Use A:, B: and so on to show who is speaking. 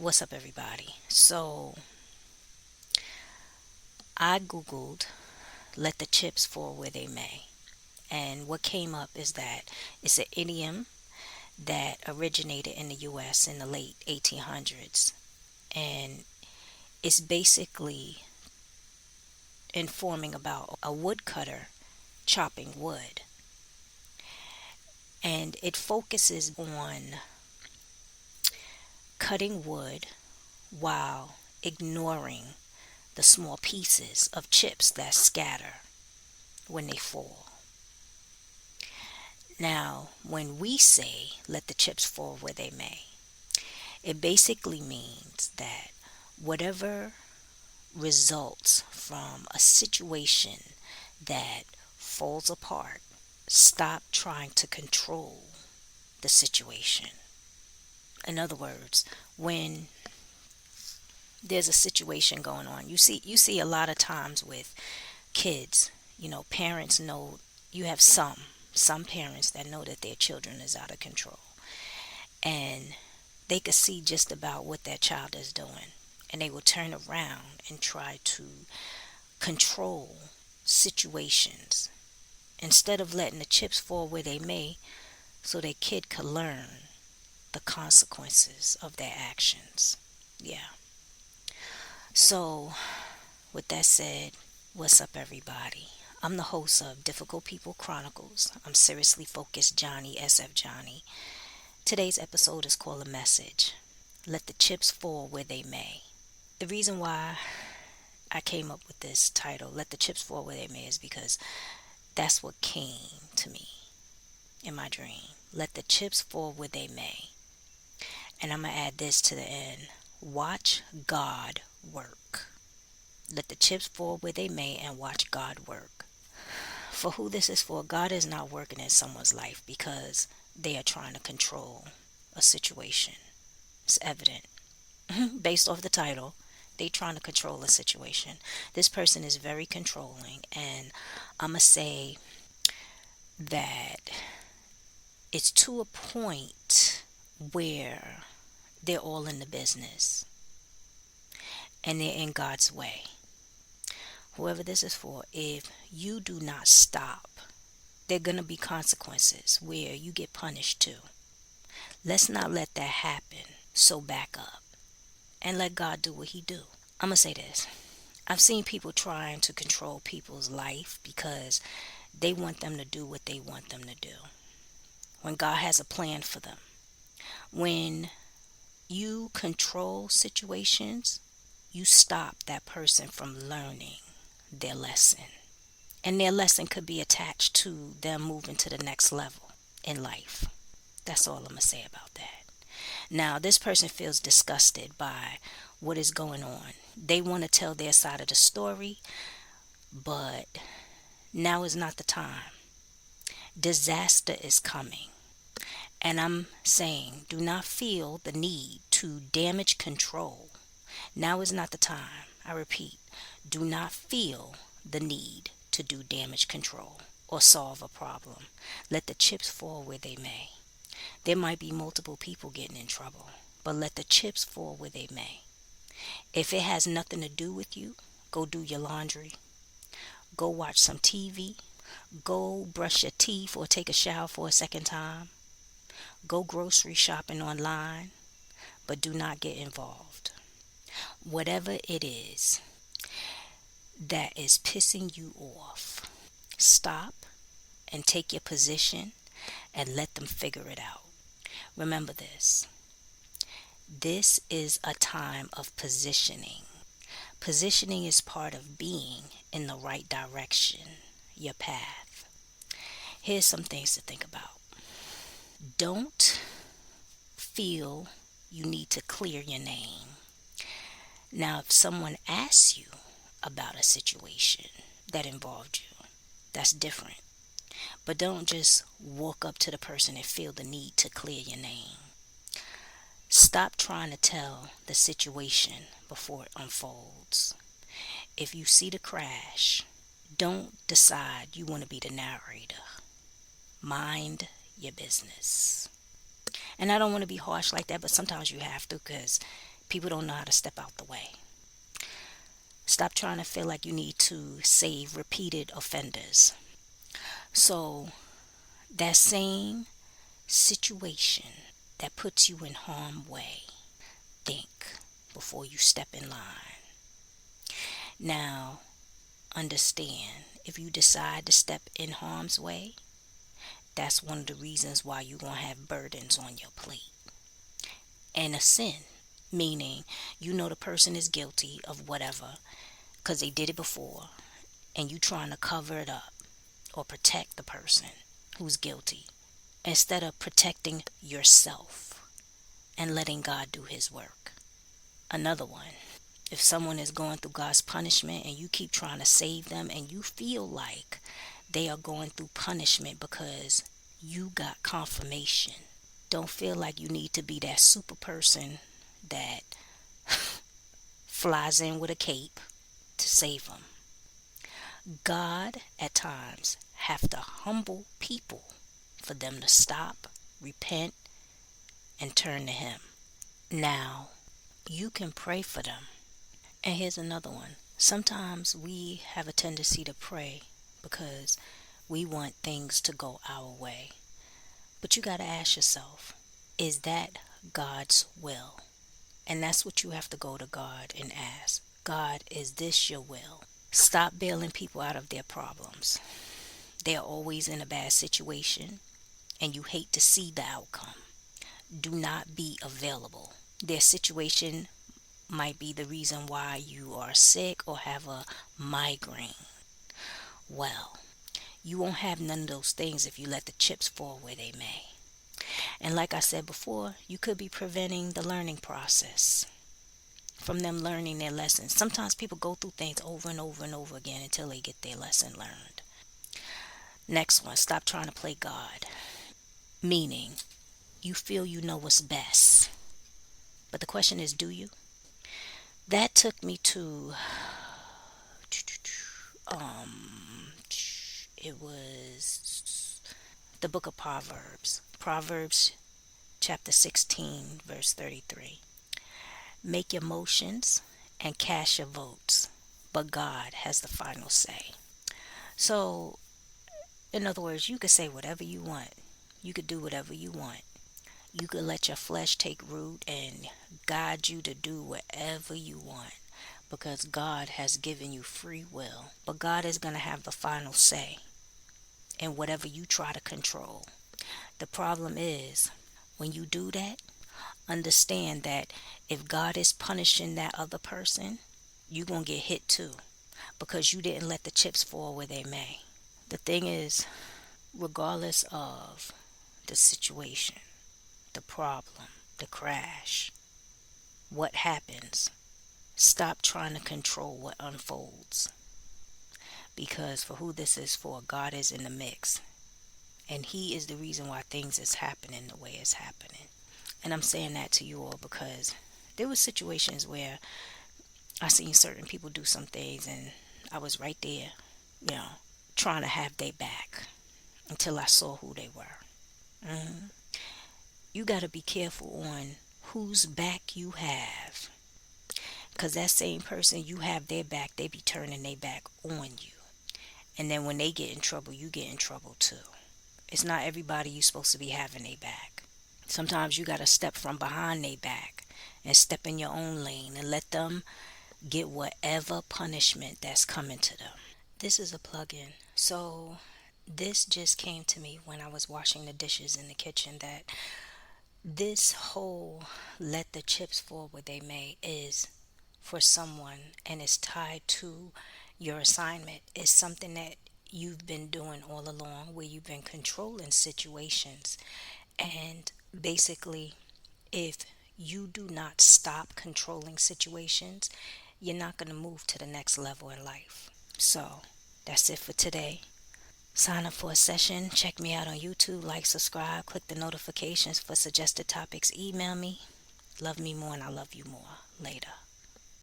A: What's up, everybody? So, I Googled let the chips fall where they may. And what came up is that it's an idiom that originated in the US in the late 1800s. And it's basically informing about a woodcutter chopping wood. And it focuses on cutting wood while ignoring the small pieces of chips that scatter when they fall. Now, when we say let the chips fall where they may, it basically means that whatever results from a situation that falls apart, stop trying to control the situation. In other words, when there's a situation going on, you see a lot of times with kids, parents know you have some parents that know that their children is out of control, and they could see just about what that child is doing, and they will turn around and try to control situations instead of letting the chips fall where they may, so their kid could learn the consequences of their actions. Yeah. So, with that said, what's up, everybody? I'm the host of Difficult People Chronicles. I'm seriously focused Johnnie, SF Johnnie. Today's episode is called A Message. Let the chips fall where they may. The reason why I came up with this title, Let the Chips Fall Where They May, is because that's what came to me in my dream. Let the chips fall where they may. And I'm going to add this to the end. Watch God work. Let the chips fall where they may and watch God work. For who this is for, God is not working in someone's life because they are trying to control a situation. It's evident. Based off the title, they trying to control a situation. This person is very controlling, and I'm going to say that it's to a point where they're all in the business and they're in God's way. Whoever this is for, if you do not stop, there are going to be consequences where you get punished too. Let's not let that happen. So back up and let God do what he do. I'm going to say this. I've seen people trying to control people's life because they want them to do what they want them to do, when God has a plan for them. When you control situations, you stop that person from learning their lesson. And their lesson could be attached to them moving to the next level in life. That's all I'm going to say about that. Now, this person feels disgusted by what is going on. They want to tell their side of the story, but now is not the time. Disaster is coming. And I'm saying, do not feel the need to damage control. Now is not the time. I repeat, do not feel the need to do damage control or solve a problem. Let the chips fall where they may. There might be multiple people getting in trouble, but let the chips fall where they may. If it has nothing to do with you, go do your laundry. Go watch some TV. Go brush your teeth or take a shower for a second time. Go grocery shopping online, but do not get involved. Whatever it is that is pissing you off, stop and take your position and let them figure it out. Remember this. This is a time of positioning. Positioning is part of being in the right direction, your path. Here's some things to think about. Don't feel you need to clear your name. Now, if someone asks you about a situation that involved you, that's different. But don't just walk up to the person and feel the need to clear your name. Stop trying to tell the situation before it unfolds. If you see the crash, don't decide you want to be the narrator. Mind your business. And I don't want to be harsh like that, but sometimes you have to, because People don't know how to step out the way. Stop trying to feel like you need to save repeated offenders. So, that same situation that puts you in harm's way, think before you step in line. Now, understand, if you decide to step in harm's way, that's one of the reasons why you're going to have burdens on your plate. And a sin, meaning you know the person is guilty of whatever because they did it before, and you trying to cover it up or protect the person who's guilty instead of protecting yourself and letting God do his work. Another one, if someone is going through God's punishment and you keep trying to save them and you feel like they are going through punishment because you got confirmation, don't feel like you need to be that super person that flies in with a cape to save them. God at times have to humble people for them to stop, repent, and turn to him. Now, you can pray for them. And here's another one. Sometimes we have a tendency to pray because we want things to go our way. But you got to ask yourself, is that God's will? And that's what you have to go to God and ask. God, is this your will? Stop bailing people out of their problems. They're always in a bad situation and you hate to see the outcome. Do not be available. Their situation might be the reason why you are sick or have a migraine. Well, you won't have none of those things if you let the chips fall where they may. And like I said before, you could be preventing the learning process from them learning their lessons. Sometimes people go through things over and over and over again until they get their lesson learned. Next one, stop trying to play God. Meaning, you feel you know what's best. But the question is, do you? That took me to it was the book of Proverbs. Proverbs chapter 16 verse 33. Make your motions and cast your votes, but God has the final say. So, in other words, you could say whatever you want. You could do whatever you want. You could let your flesh take root and guide you to do whatever you want because God has given you free will. But God is going to have the final say in whatever you try to control. The problem is, when you do that, understand that if God is punishing that other person, you're going to get hit too because you didn't let the chips fall where they may. The thing is, regardless of the situation, the problem, the crash, what happens, stop trying to control what unfolds. Because for who this is for, God is in the mix. And he is the reason why things is happening the way it's happening. And I'm saying that to you all because there were situations where I seen certain people do some things and I was right there, trying to have their back until I saw who they were. You got to be careful on whose back you have. Because that same person, you have their back, they be turning their back on you. And then when they get in trouble, you get in trouble too. It's not everybody you supposed to be having their back. Sometimes you got to step from behind their back and step in your own lane and let them get whatever punishment that's coming to them. This is a plug-in. So this just came to me when I was washing the dishes in the kitchen that this whole let the chips fall where they may is for someone and is tied to your assignment. Is something that you've been doing all along where you've been controlling situations. And basically, if you do not stop controlling situations, you're not going to move to the next level in life. So that's it for today. Sign up for a session. Check me out on YouTube. Like, subscribe. Click the notifications for suggested topics. Email me. Love me more and I love you more. Later.